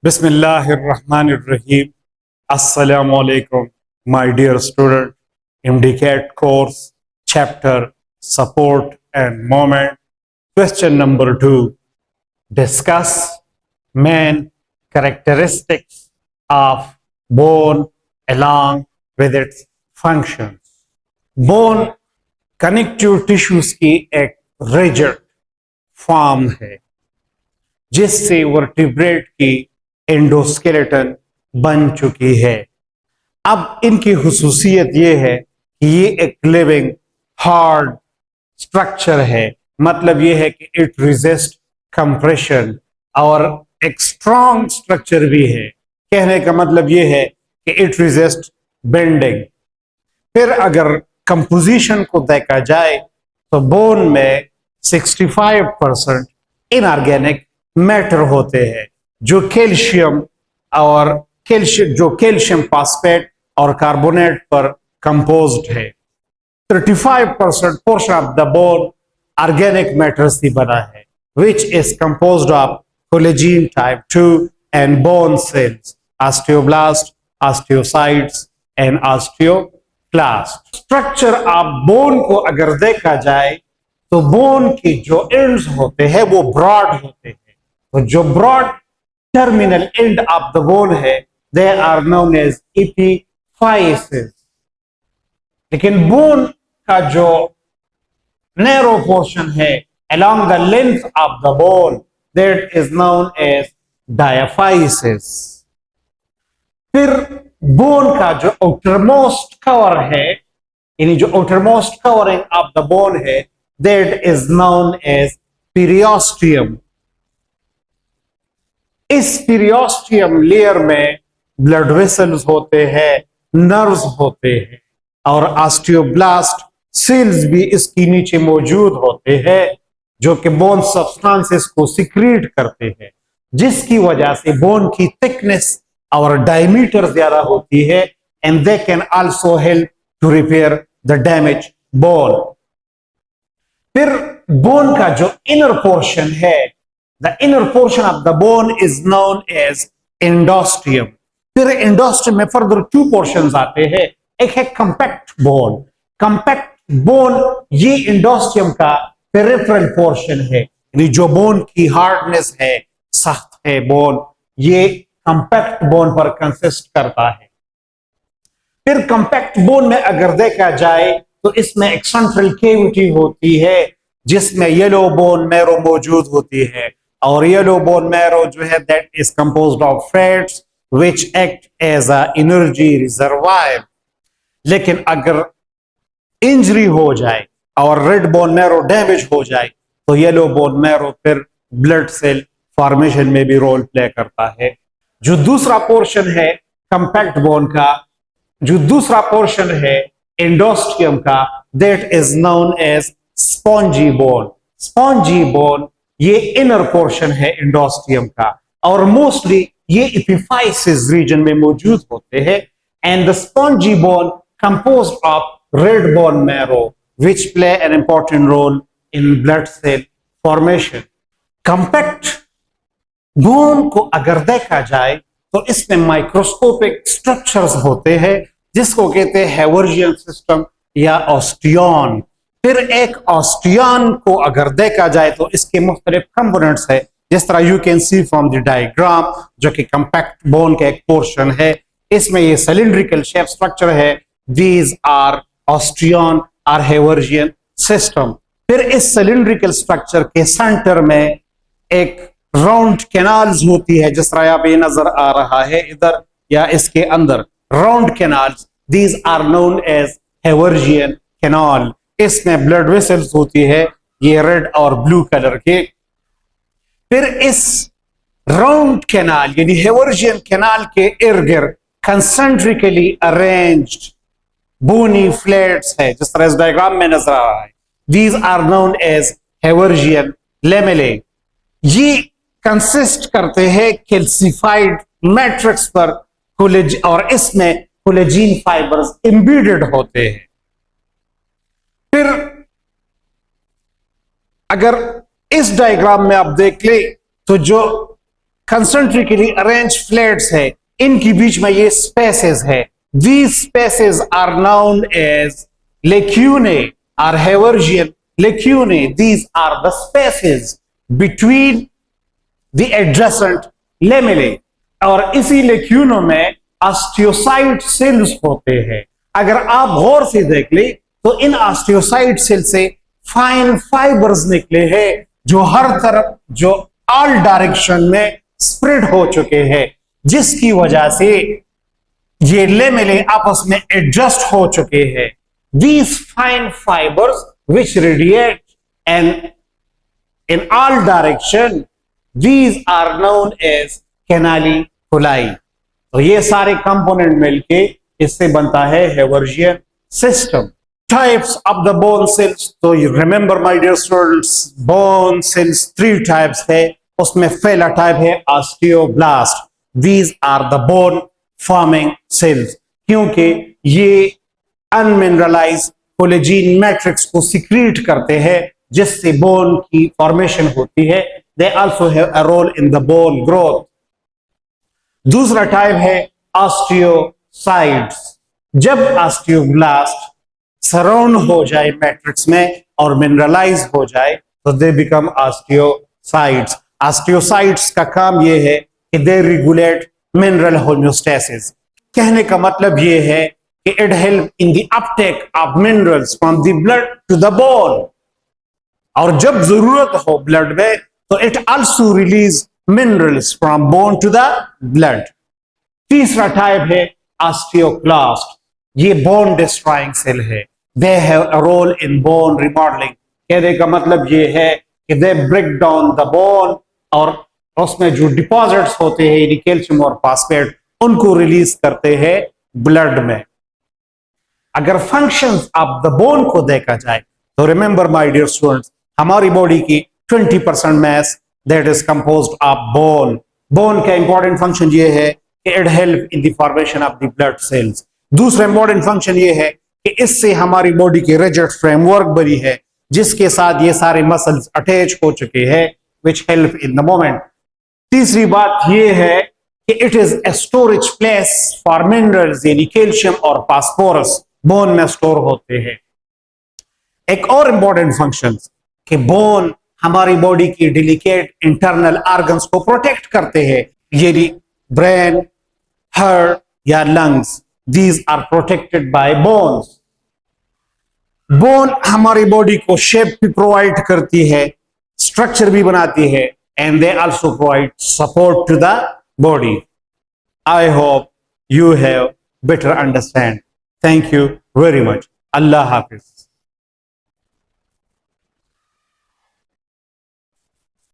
Bismillahirrahmanirrahim. Assalamu alaikum, my dear student. MDCAT course, chapter Support and Moment. Question number 2. Discuss main characteristics of bone along with its functions. Bone connective tissues की एक rigid form है जिससे vertebrate की endoskeleton बन चुकी है। अब इनकी खुसूसियत ये है कि ये एक लिविंग हार्ड स्ट्रक्चर है, मतलब ये है कि इट रेजिस्ट कंप्रेशन, और एक स्ट्रॉन्ग स्ट्रक्चर भी है। कहने का मतलब ये है कि इट रेजिस्ट बेंडिंग। फिर अगर कंपोजिशन को देखा जाए तो बोन में 65% इनऑर्गेनिक मैटर होते हैं जो कैल्शियम फॉस्फेट और कार्बोनेट पर कंपोज्ड है। 35% portion of the bone organic matter से बना है which is composed of collagen type 2 and bone cells, osteoblast, osteocytes and osteoclast. Structure of bone को अगर देखा जाए तो बोन के जो एंड्स होते हैं वो ब्रॉड होते हैं, तो जो broad terminal end of the bone है they are known as epiphyses. लेकिन बोन का जो नैरो पोर्शन है along the length of the bone that is known as diaphysis। फिर बोन का जो आउटरमोस्ट कवर है, यानी जो outermost covering of the bone है, दैट इज नोन एज पीरियोस्टियम। इस पीरियोस्टियम लेयर में ब्लड वेसल्स होते हैं, नर्व्स होते हैं, और ऑस्टियोब्लास्ट सेल्स भी इसके नीचे मौजूद होते हैं जो कि बोन सब्सटेंसेस को सिक्रीट करते हैं, जिसकी वजह से बोन की थिकनेस और डायमीटर ज्यादा होती है, and they can also help to repair the damage bone. फिर बोन का जो इनर पोर्शन है, the inner portion of the bone is known as endosteum. फिर एंडोस्टियम में फर्दर 2 पोर्शंस आते हैं। एक है कंपैक्ट बोन। कंपैक्ट बोन ये एंडोस्टियम का पेरिफेरल पोर्शन है, यानी जो बोन की हार्डनेस है, सख्त है बोन, ये कंपैक्ट बोन पर कंसिस्ट करता है। फिर कंपैक्ट बोन में अगर देखा जाए तो इसमें एक सेंट्रल कैविटी होती है जिसमें येलो बोन मैरो मौजूद होती है, और येलो बोन मैरो जो है that is composed of fats which act as a energy reservoir. लेकिन अगर इंजरी हो जाए और रेड बोन मैरो डैमेज हो जाए तो येलो बोन मैरो फिर ब्लड सेल फॉर्मेशन में भी रोल प्ले करता है। जो दूसरा पोर्शन है कंपैक्ट बोन का, जो दूसरा पोर्शन है एंडोस्टियम का, that is known as spongy bone. Spongy bone ये इनर पोर्शन है एंडोस्टियम का, और मोस्टली ये एपिफाइसिस रीजन में मौजूद होते हैं, and the spongy bone composed of red bone marrow which play an important role in blood cell formation। Compact bone को अगर देखा जाए तो इसमें माइक्रोस्कोपिक स्ट्रक्चर्स होते हैं जिसको कहते हैं हेवर्जियन सिस्टम या ऑस्टियन। फिर एक ऑस्टियन को अगर देखा जाए तो इसके मुख्तलिफ कंपोनेंट्स है, जिस तरह you can see from the diagram, जो कि कंपैक्ट बोन का एक पोर्शन है। इसमें ये सिलिंड्रिकल शेप स्ट्रक्चर है। दीज आर ऑस्टियन और हेवर्जियन सिस्टम। फिर इस सिलिंड्रिकल स्ट्रक्चर के सेंटर में एक राउंड कैनाल्स होती है, जिस तरह आप ये नजर आ रहा है इधर या इसके अंदर round canals, these are known as Haversian canal. इसमें ब्लड वेसल्स होती है, ये रेड और ब्लू कलर के। फिर इस राउंड कैनाल यानी हेवर्जियन कैनाल के इर्द गिर्द कंसेंट्रिकली अरेंज्ड बोनी फ्लैट्स है, जिस तरह इस डायग्राम में नजर आ रहा है। These are known as Haversian lamellae. ये कंसिस्ट करते हैं कैल्सिफाइड मैट्रिक्स पर और इसमें कोलेजिन फाइबर्स एम्बेडेड होते हैं। फिर अगर इस डायग्राम में आप देख ले तो जो कंसेंट्रिकली अरेंज प्लेट्स है, इनके बीच में ये स्पेसेस है. These spaces are known as lacunae or Haversian lacunae. These are the spaces between the adjacent lamellae. और इसी लेक्यूनों में ऑस्टियोसाइट सेल्स होते हैं. अगर आप गौर से देख ले तो इन ऑस्टियोसाइट सेल से फाइन फाइबर्स निकले हैं जो हर तरफ, जो ऑल डायरेक्शन में स्प्रेड हो चुके हैं, जिसकी वजह से ये लेमेले आपस में एडजस्ट हो चुके हैं. These fine fibers which radiate and in all direction, these are known as canaliculi. तो ये सारे कंपोनेंट मिलके इससे बनता है हेवर्जियन system. Types of the bone cells. तो you remember my dear students, bone cells 3 types है. उसमें पहला टाइप है osteoblast. These are the bone forming cells. क्योंकि ये अनमिनरलाइज कोलेजिन मैट्रिक्स को सिक्रीट करते हैं जिससे बोन की फॉर्मेशन होती है. They also have a role in the bone growth. दूसरा टाइप है ऑस्टियोसाइट्स. जब ऑस्टियोब्लास्ट सराउंड हो जाए मैट्रिक्स में और मिनरलाइज हो जाए तो दे बिकम ऑस्टियोसाइट्स. ऑस्टियोसाइट्स का काम यह है कि दे रेगुलेट मिनरल होम्योस्टेसिस. कहने का मतलब यह है कि it help in the uptake of minerals from the blood to the bone. और जब जरूरत हो ब्लड में तो it also release minerals from bone to the blood. तीसरा टाइप है ऑस्टियोक्लास्ट. ये बोन डिस्ट्रॉइंग सेल है. They have a role in bone remodelling. कहने का मतलब ये है कि they break down the bone और उसमें जो डिपॉजिट्स होते हैं यानी कैल्शियम और फास्फेट, उनको रिलीज करते हैं ब्लड में. अगर फंक्शंस ऑफ द बोन को देखा जाए तो रिमेंबर माय डियर स्टूडेंट्स, हमारी बॉडी की 20% mass that is composed of bone. Bone का इंपॉर्टेंट फंक्शन ये है कि it help in the formation of the blood cells. दूसरा इंपॉर्टेंट फंक्शन ये है कि इससे हमारी बॉडी की रिजिड फ्रेमवर्क बनी है जिसके साथ ये सारे मसल्स अटैच हो चुके हैं which help in the movement. तीसरी बात यह है कि it is a storage place for minerals यानी कैल्शियम और फास्फोरस बोन में स्टोर होते हैं. एक और इंपॉर्टेंट फंक्शन कि बोन हमारी बॉडी की डेलिकेट इंटरनल ऑर्गन्स को प्रोटेक्ट करते हैं यानी ब्रेन, हार्ट या lungs. These are protected by bones. Bone हमारी बॉडी को शेप भी प्रोवाइड करती है, स्ट्रक्चर भी बनाती है, and they also provide support to the body. I hope you have better understand. Thank you very much. Allah Hafiz.